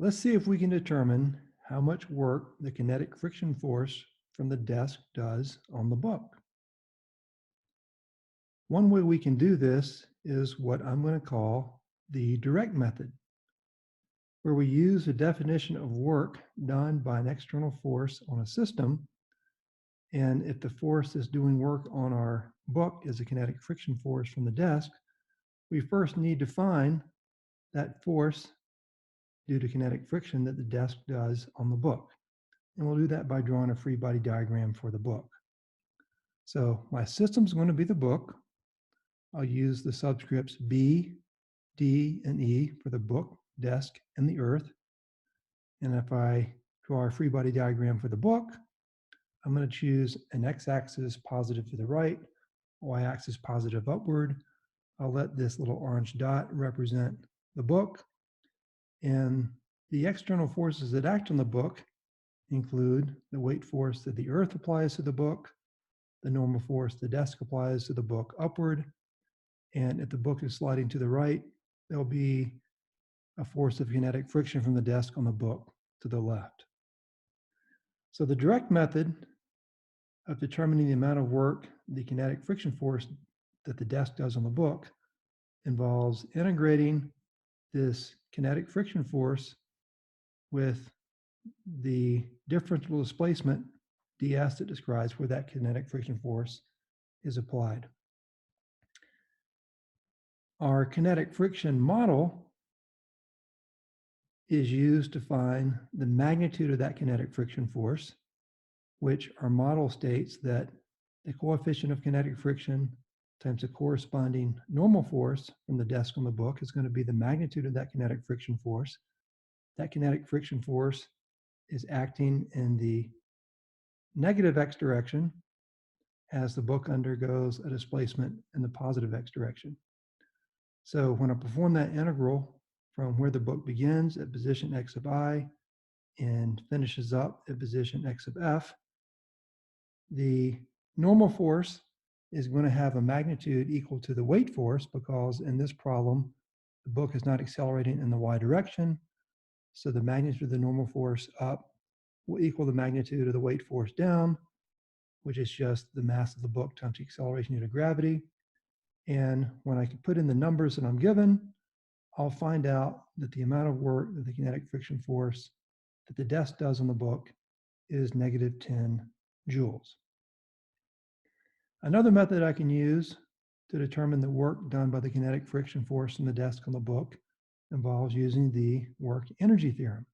Let's see if we can determine how much work the kinetic friction force from the desk does on the book. One way we can do this is what I'm going to call the direct method, where we use a definition of work done by an external force on a system. And if the force that's doing work on our book is a kinetic friction force from the desk, we first need to find that force due to kinetic friction that the desk does on the book. And we'll do that by drawing a free body diagram for the book. So my system's going to be the book. I'll use the subscripts B, D, and E for the book, desk, and the earth. And if I draw a free body diagram for the book, I'm going to choose an x-axis positive to the right, y-axis positive upward. I'll let this little orange dot represent the book. And the external forces that act on the book include the weight force that the earth applies to the book, the normal force the desk applies to the book upward, and if the book is sliding to the right, there'll be a force of kinetic friction from the desk on the book to the left. So the direct method of determining the amount of work the kinetic friction force that the desk does on the book involves integrating this kinetic friction force with the differential displacement ds that describes where that kinetic friction force is applied. Our kinetic friction model is used to find the magnitude of that kinetic friction force, which our model states that the coefficient of kinetic friction times the corresponding normal force from the desk on the book is going to be the magnitude of that kinetic friction force. That kinetic friction force is acting in the negative x direction as the book undergoes a displacement in the positive x direction. So when I perform that integral from where the book begins at position x of I and finishes up at position x of f, the normal force is going to have a magnitude equal to the weight force because in this problem, the book is not accelerating in the y direction. So the magnitude of the normal force up will equal the magnitude of the weight force down, which is just the mass of the book times the acceleration due to gravity. And when I can put in the numbers that I'm given, I'll find out that the amount of work that the kinetic friction force that the desk does on the book is negative 10 joules. Another method I can use to determine the work done by the kinetic friction force in the desk on the book involves using the work energy theorem.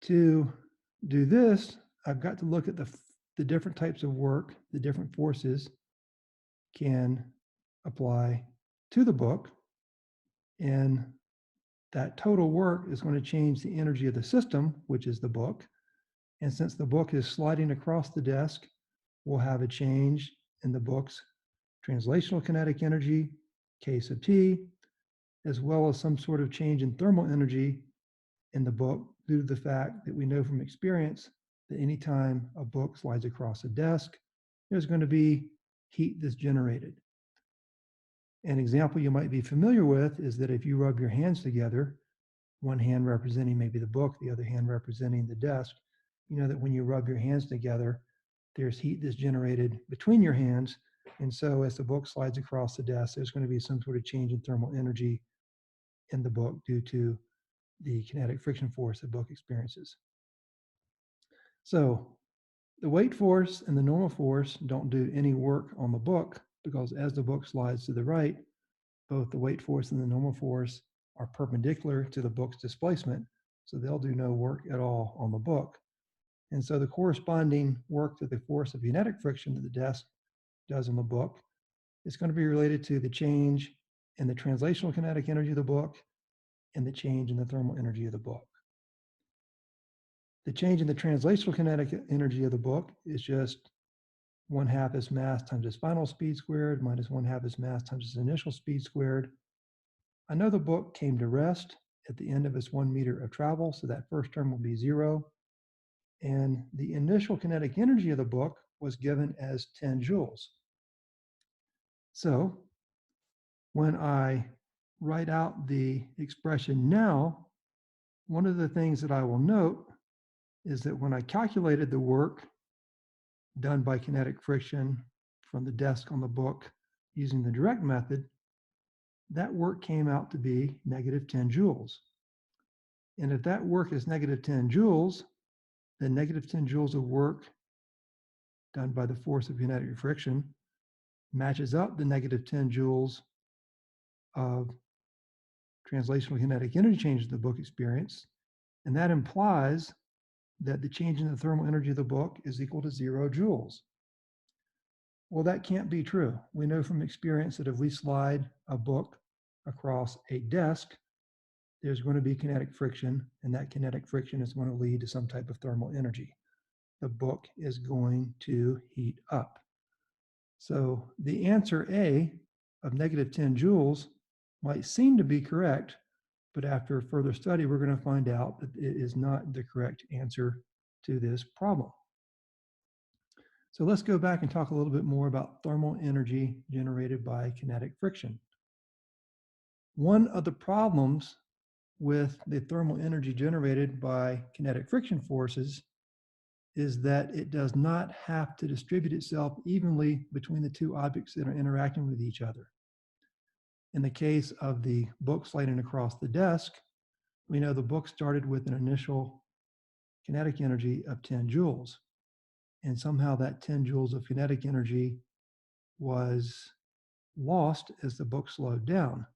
To do this, I've got to look at the different types of work, the different forces can apply to the book, and that total work is going to change the energy of the system, which is the book. And since the book is sliding across the desk, we'll have a change in the book's translational kinetic energy, K sub T, as well as some sort of change in thermal energy in the book due to the fact that we know from experience that anytime a book slides across a desk, there's going to be heat that's generated. An example you might be familiar with is that if you rub your hands together, one hand representing maybe the book, the other hand representing the desk, you know that when you rub your hands together, there's heat that's generated between your hands. And so as the book slides across the desk, there's going to be some sort of change in thermal energy in the book due to the kinetic friction force the book experiences. So the weight force and the normal force don't do any work on the book because as the book slides to the right, both the weight force and the normal force are perpendicular to the book's displacement, so they'll do no work at all on the book. And so the corresponding work to the force of kinetic friction that the desk does on the book is going to be related to the change in the translational kinetic energy of the book and the change in the thermal energy of the book. The change in the translational kinetic energy of the book is just 1/2 its mass times its final speed squared minus 1/2 its mass times its initial speed squared. I know the book came to rest at the end of its 1 meter of travel, so that first term will be 0. And the initial kinetic energy of the book was given as 10 joules. So when I write out the expression now, one of the things that I will note is that when I calculated the work done by kinetic friction from the desk on the book using the direct method, that work came out to be negative 10 joules. And if that work is negative 10 joules, then negative 10 joules of work done by the force of kinetic friction matches up the negative 10 joules of translational kinetic energy change of the book experience. And that implies that the change in the thermal energy of the book is equal to 0 joules. Well, that can't be true. We know from experience that if we slide a book across a desk, there's going to be kinetic friction, and that kinetic friction is going to lead to some type of thermal energy. The book is going to heat up. So the answer A of negative 10 joules might seem to be correct, but after further study, we're going to find out that it is not the correct answer to this problem. So let's go back and talk a little bit more about thermal energy generated by kinetic friction. One of the problems with the thermal energy generated by kinetic friction forces is that it does not have to distribute itself evenly between the two objects that are interacting with each other. In the case of the book sliding across the desk, we know the book started with an initial kinetic energy of 10 joules. And somehow that 10 joules of kinetic energy was lost as the book slowed down.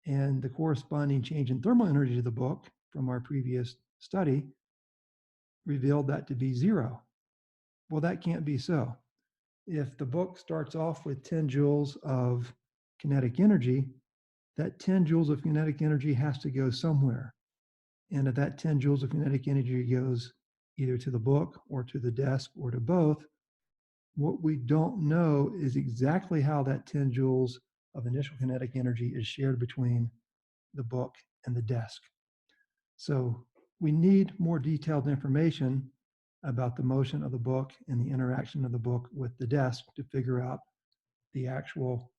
And the corresponding change in thermal energy of the book from our previous study revealed that to be 0. Well, that can't be so. If the book starts off with 10 joules of kinetic energy, that 10 joules of kinetic energy has to go somewhere. And if that 10 joules of kinetic energy goes either to the book or to the desk or to both, what we don't know is exactly how that 10 joules of initial kinetic energy is shared between the book and the desk. So we need more detailed information about the motion of the book and the interaction of the book with the desk to figure out the actual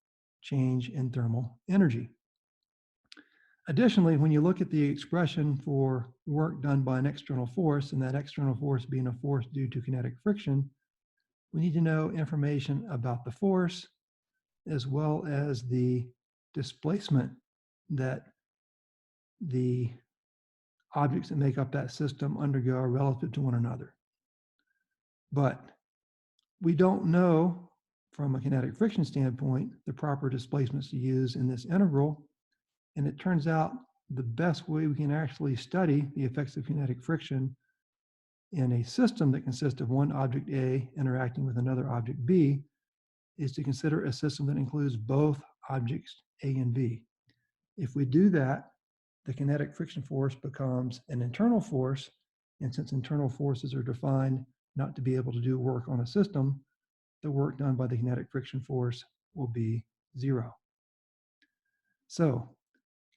change in thermal energy. Additionally, when you look at the expression for work done by an external force, and that external force being a force due to kinetic friction, we need to know information about the force as well as the displacement that the objects that make up that system undergo relative to one another. But we don't know from a kinetic friction standpoint the proper displacements to use in this integral. And it turns out the best way we can actually study the effects of kinetic friction in a system that consists of one object A interacting with another object B is to consider a system that includes both objects A and B. If we do that, the kinetic friction force becomes an internal force, and since internal forces are defined not to be able to do work on a system, the work done by the kinetic friction force will be 0. So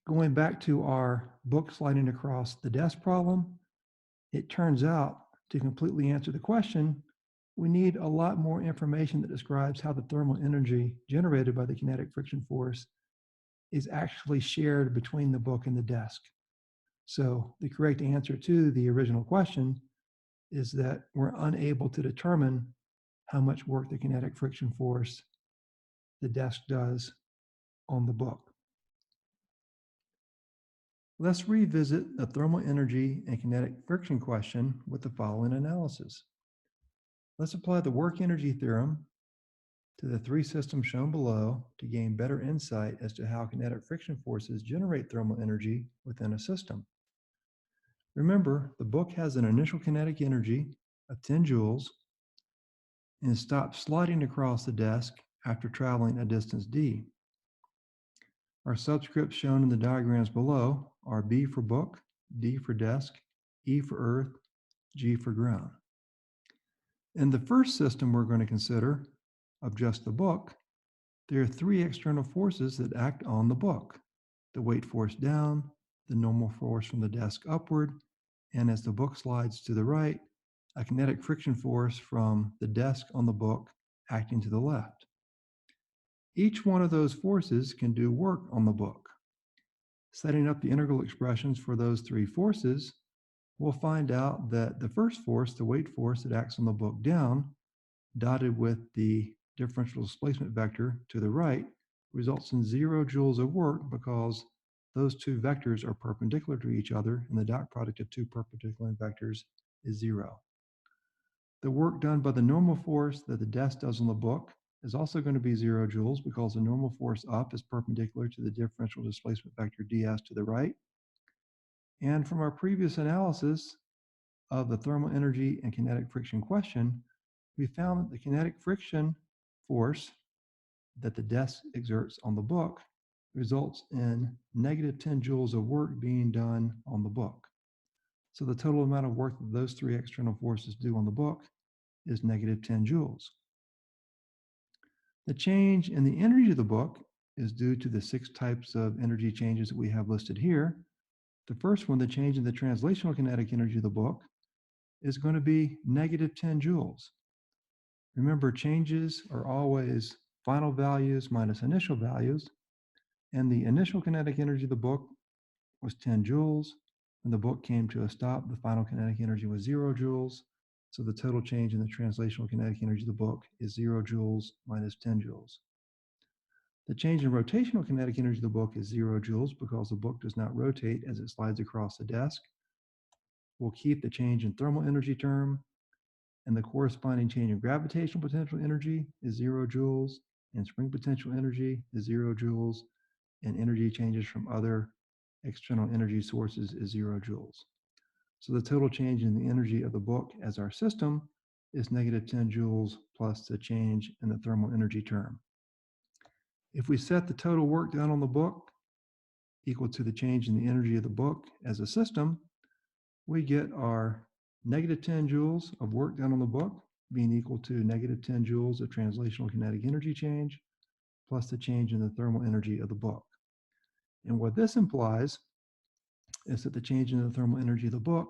going back to our book sliding across the desk problem, it turns out to completely answer the question, we need a lot more information that describes how the thermal energy generated by the kinetic friction force is actually shared between the book and the desk. So the correct answer to the original question is that we're unable to determine how much work the kinetic friction force the desk does on the book. Let's revisit the thermal energy and kinetic friction question with the following analysis. Let's apply the work energy theorem to the three systems shown below to gain better insight as to how kinetic friction forces generate thermal energy within a system. Remember, the book has an initial kinetic energy of 10 joules and stops sliding across the desk after traveling a distance d. Our subscripts shown in the diagrams below are B for book, D for desk, E for earth, G for ground. In the first system we're going to consider, of just the book, there are three external forces that act on the book: the weight force down, the normal force from the desk upward, and as the book slides to the right, a kinetic friction force from the desk on the book acting to the left. Each one of those forces can do work on the book, Setting up the integral expressions for those three forces, we'll find out that the first force, the weight force that acts on the book down, dotted with the differential displacement vector to the right, results in 0 joules of work because those two vectors are perpendicular to each other and the dot product of two perpendicular vectors is 0. The work done by the normal force that the desk does on the book is also going to be 0 joules because the normal force up is perpendicular to the differential displacement vector ds to the right. And from our previous analysis of the thermal energy and kinetic friction question, we found that the kinetic friction force that the desk exerts on the book results in negative 10 joules of work being done on the book. So the total amount of work that those three external forces do on the book is negative 10 joules. The change in the energy of the book is due to the 6 types of energy changes that we have listed here. The first one, the change in the translational kinetic energy of the book, is going to be negative 10 joules. Remember, changes are always final values minus initial values, and the initial kinetic energy of the book was 10 joules. When the book came to a stop, the final kinetic energy was 0 joules. So the total change in the translational kinetic energy of the book is 0 joules minus 10 joules. The change in rotational kinetic energy of the book is 0 joules because the book does not rotate as it slides across the desk. We'll keep the change in thermal energy term, and the corresponding change in gravitational potential energy is 0 joules, and spring potential energy is 0 joules, and energy changes from other external energy sources is 0 joules. So the total change in the energy of the book as our system is negative 10 joules plus the change in the thermal energy term. If we set the total work done on the book equal to the change in the energy of the book as a system, we get our negative 10 joules of work done on the book being equal to negative 10 joules of translational kinetic energy change plus the change in the thermal energy of the book. And what this implies is that the change in the thermal energy of the book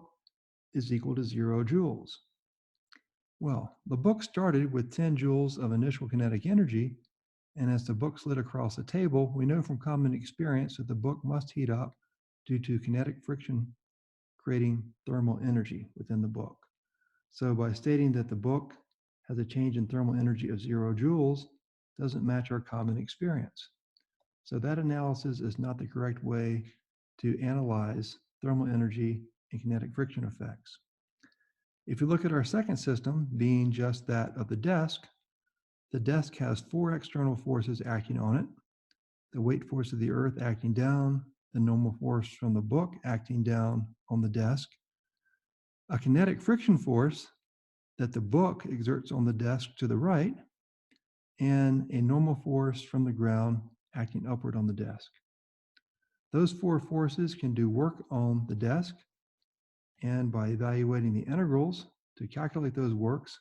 is equal to 0 joules. Well, the book started with 10 joules of initial kinetic energy, and as the book slid across the table, we know from common experience that the book must heat up due to kinetic friction creating thermal energy within the book. So by stating that the book has a change in thermal energy of 0 joules doesn't match our common experience. So that analysis is not the correct way to analyze thermal energy and kinetic friction effects. If you look at our second system, being just that of the desk has 4 external forces acting on it: the weight force of the earth acting down, the normal force from the book acting down on the desk, a kinetic friction force that the book exerts on the desk to the right, and a normal force from the ground acting upward on the desk. Those 4 forces can do work on the desk, and by evaluating the integrals to calculate those works,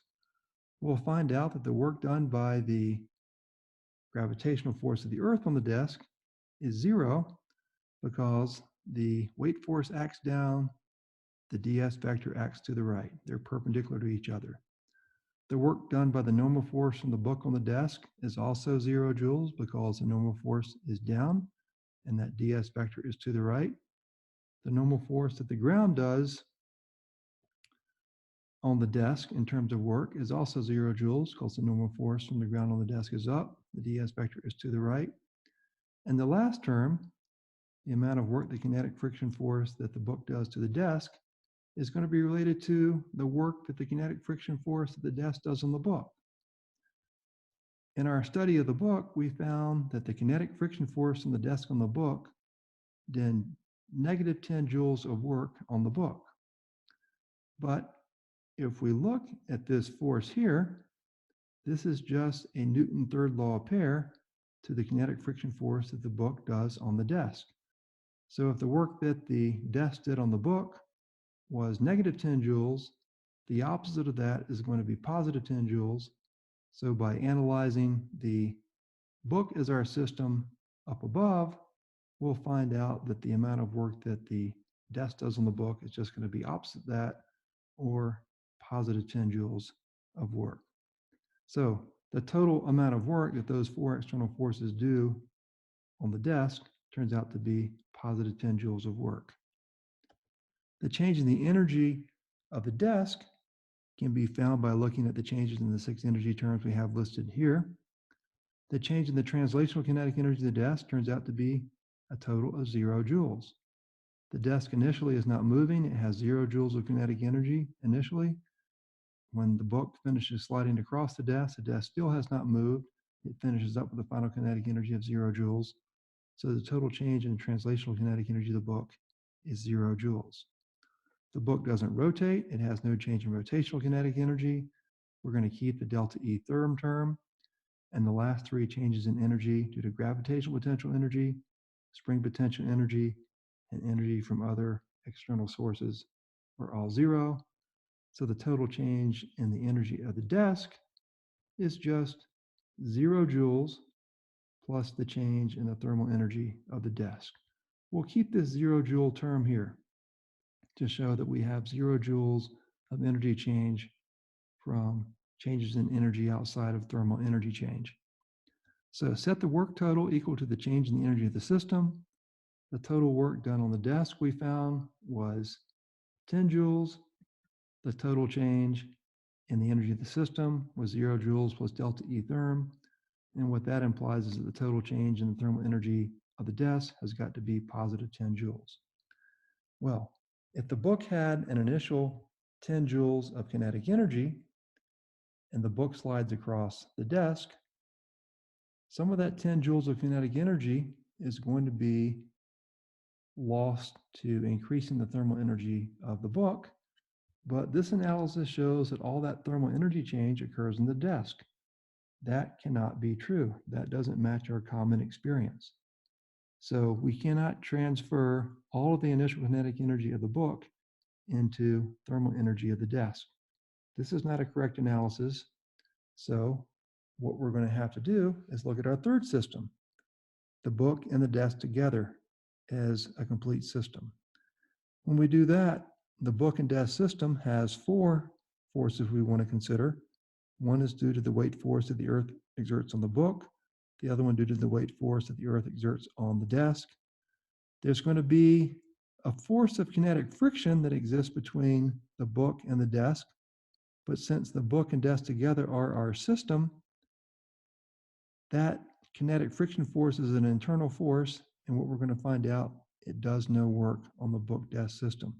we'll find out that the work done by the gravitational force of the earth on the desk is 0 because the weight force acts down, the ds vector acts to the right. They're perpendicular to each other. The work done by the normal force from the book on the desk is also 0 joules because the normal force is down and that ds vector is to the right. The normal force that the ground does on the desk in terms of work is also 0 joules because the normal force from the ground on the desk is up. The ds vector is to the right. And the last term, the amount of work, the kinetic friction force that the book does to the desk, is going to be related to the work that the kinetic friction force that the desk does on the book. In our study of the book, we found that the kinetic friction force on the desk on the book did negative 10 joules of work on the book. But if we look at this force here, this is just a Newton third law pair to the kinetic friction force that the book does on the desk. So if the work that the desk did on the book was negative 10 joules, the opposite of that is going to be positive 10 joules. So by analyzing the book as our system up above, we'll find out that the amount of work that the desk does on the book is just going to be opposite that, or positive 10 joules of work. So the total amount of work that those 4 external forces do on the desk turns out to be positive 10 joules of work. The change in the energy of the desk can be found by looking at the changes in the 6 energy terms we have listed here. The change in the translational kinetic energy of the desk turns out to be a total of 0 joules. The desk initially is not moving. It has 0 joules of kinetic energy initially. When the book finishes sliding across the desk still has not moved. It finishes up with a final kinetic energy of 0 joules. So the total change in the translational kinetic energy of the book is 0 joules. The book doesn't rotate. It has no change in rotational kinetic energy. We're going to keep the delta E theorem term. And the last 3 changes in energy due to gravitational potential energy, spring potential energy, and energy from other external sources are all 0. So the total change in the energy of the desk is just 0 joules plus the change in the thermal energy of the desk. We'll keep this 0 joule term here to show that we have 0 joules of energy change from changes in energy outside of thermal energy change. So set the work total equal to the change in the energy of the system. The total work done on the desk we found was 10 joules. The total change in the energy of the system was 0 joules plus delta E therm. And what that implies is that the total change in the thermal energy of the desk has got to be positive 10 joules. Well, if the book had an initial 10 joules of kinetic energy and the book slides across the desk, some of that 10 joules of kinetic energy is going to be lost to increasing the thermal energy of the book. But this analysis shows that all that thermal energy change occurs in the desk. That cannot be true. That doesn't match our common experience. So we cannot transfer all of the initial kinetic energy of the book into thermal energy of the desk. This is not a correct analysis. So what we're going to have to do is look at our third system, the book and the desk together as a complete system. When we do that, the book and desk system has 4 forces we want to consider. One is due to the weight force that the earth exerts on the book. The other one due to the weight force that the earth exerts on the desk. There's going to be a force of kinetic friction that exists between the book and the desk. But since the book and desk together are our system, that kinetic friction force is an internal force. And what we're going to find out, it does no work on the book desk system.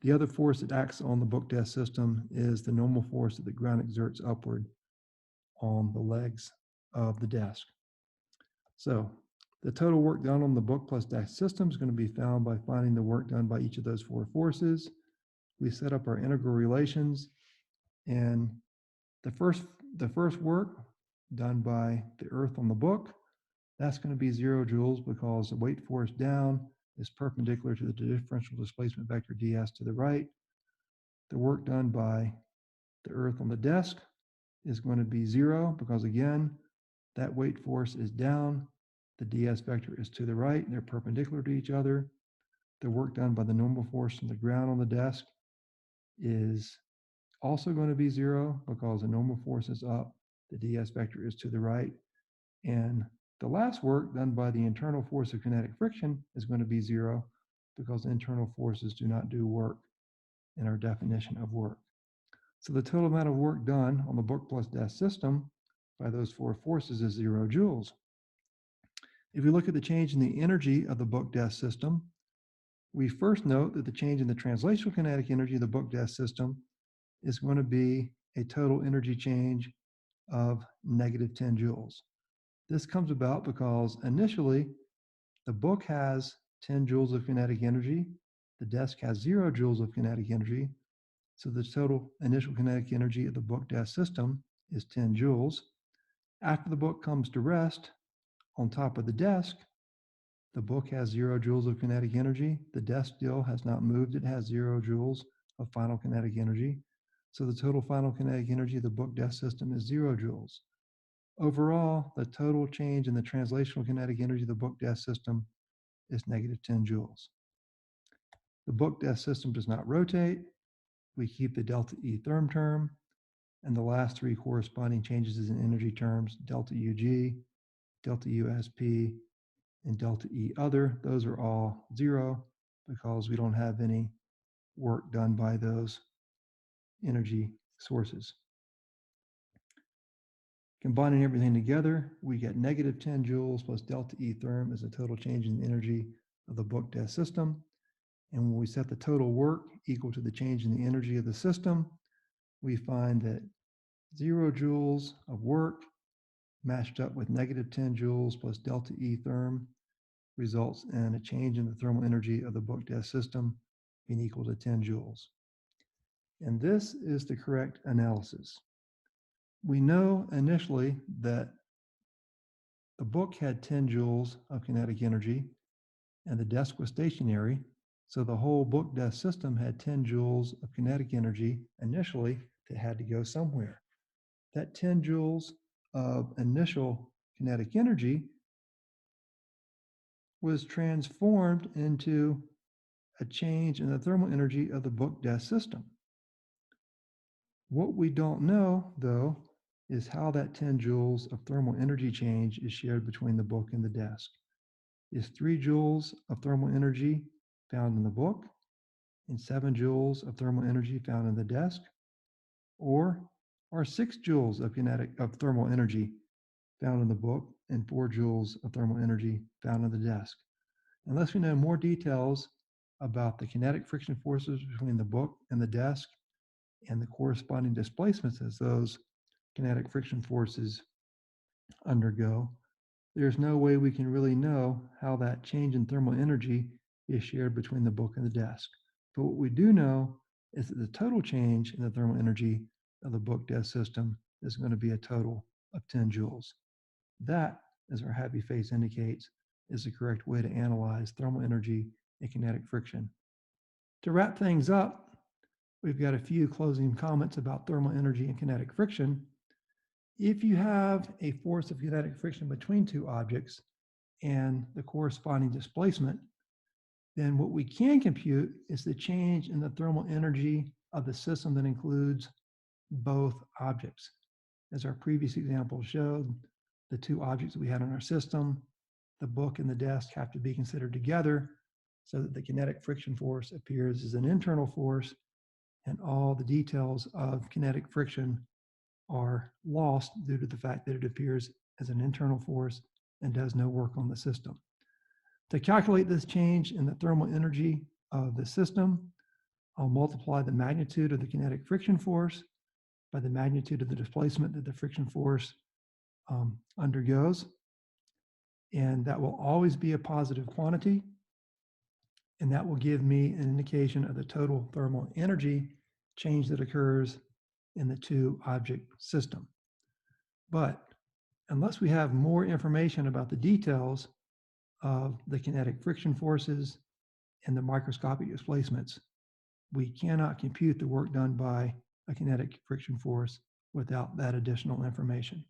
The other force that acts on the book desk system is the normal force that the ground exerts upward on the legs of the desk. So the total work done on the book plus desk system is going to be found by finding the work done by each of those 4 forces. We set up our integral relations, and the first work done by the earth on the book, that's going to be 0 joules because the weight force down is perpendicular to the differential displacement vector ds to the right. The work done by the earth on the desk is going to be 0 because, again, that weight force is down. The ds vector is to the right. They're perpendicular to each other. The work done by the normal force from the ground on the desk is also going to be 0 because the normal force is up. The ds vector is to the right. And the last work done by the internal force of kinetic friction is going to be 0 because internal forces do not do work in our definition of work. So the total amount of work done on the book plus desk system by those 4 forces is 0 joules. If we look at the change in the energy of the book desk system, we first note that the change in the translational kinetic energy of the book desk system is going to be a total energy change of negative 10 joules. This comes about because initially the book has 10 joules of kinetic energy, the desk has 0 joules of kinetic energy, so the total initial kinetic energy of the book desk system is 10 joules. After the book comes to rest on top of the desk, the book has 0 joules of kinetic energy. The desk still has not moved. It has 0 joules of final kinetic energy. So the total final kinetic energy of the book desk system is 0 joules. Overall, the total change in the translational kinetic energy of the book desk system is negative 10 joules. The book desk system does not rotate. We keep the delta E therm term, and the last 3 corresponding changes in energy terms, delta UG, delta USP, and delta E other, those are all 0 because we don't have any work done by those energy sources. Combining everything together, we get negative 10 joules plus delta E therm as the total change in the energy of the book test system. And when we set the total work equal to the change in the energy of the system, we find that 0 joules of work matched up with negative 10 joules plus delta E therm results in a change in the thermal energy of the book test system being equal to 10 joules. And this is the correct analysis. We know initially that the book had 10 joules of kinetic energy and the desk was stationary, so the whole book desk system had 10 joules of kinetic energy initially that had to go somewhere. That 10 joules of initial kinetic energy was transformed into a change in the thermal energy of the book desk system. What we don't know, though, is how that 10 joules of thermal energy change is shared between the book and the desk. Is 3 joules of thermal energy found in the book and 7 joules of thermal energy found in the desk? Or are 6 joules of thermal energy found in the book and 4 joules of thermal energy found in the desk? Unless we know more details about the kinetic friction forces between the book and the desk and the corresponding displacements as those kinetic friction forces undergo, there's no way we can really know how that change in thermal energy is shared between the book and the desk. But what we do know is that the total change in the thermal energy of the book desk system is going to be a total of 10 joules. That, as our happy face indicates, is the correct way to analyze thermal energy and kinetic friction. To wrap things up, we've got a few closing comments about thermal energy and kinetic friction. If you have a force of kinetic friction between two objects and the corresponding displacement, then what we can compute is the change in the thermal energy of the system that includes both objects. As our previous example showed, the two objects we had in our system, the book and the desk, have to be considered together so that the kinetic friction force appears as an internal force, and all the details of kinetic friction are lost due to the fact that it appears as an internal force and does no work on the system. To calculate this change in the thermal energy of the system, I'll multiply the magnitude of the kinetic friction force by the magnitude of the displacement that the friction force undergoes. And that will always be a positive quantity. And that will give me an indication of the total thermal energy change that occurs in the two object system. But unless we have more information about the details of the kinetic friction forces and the microscopic displacements, we cannot compute the work done by a kinetic friction force without that additional information.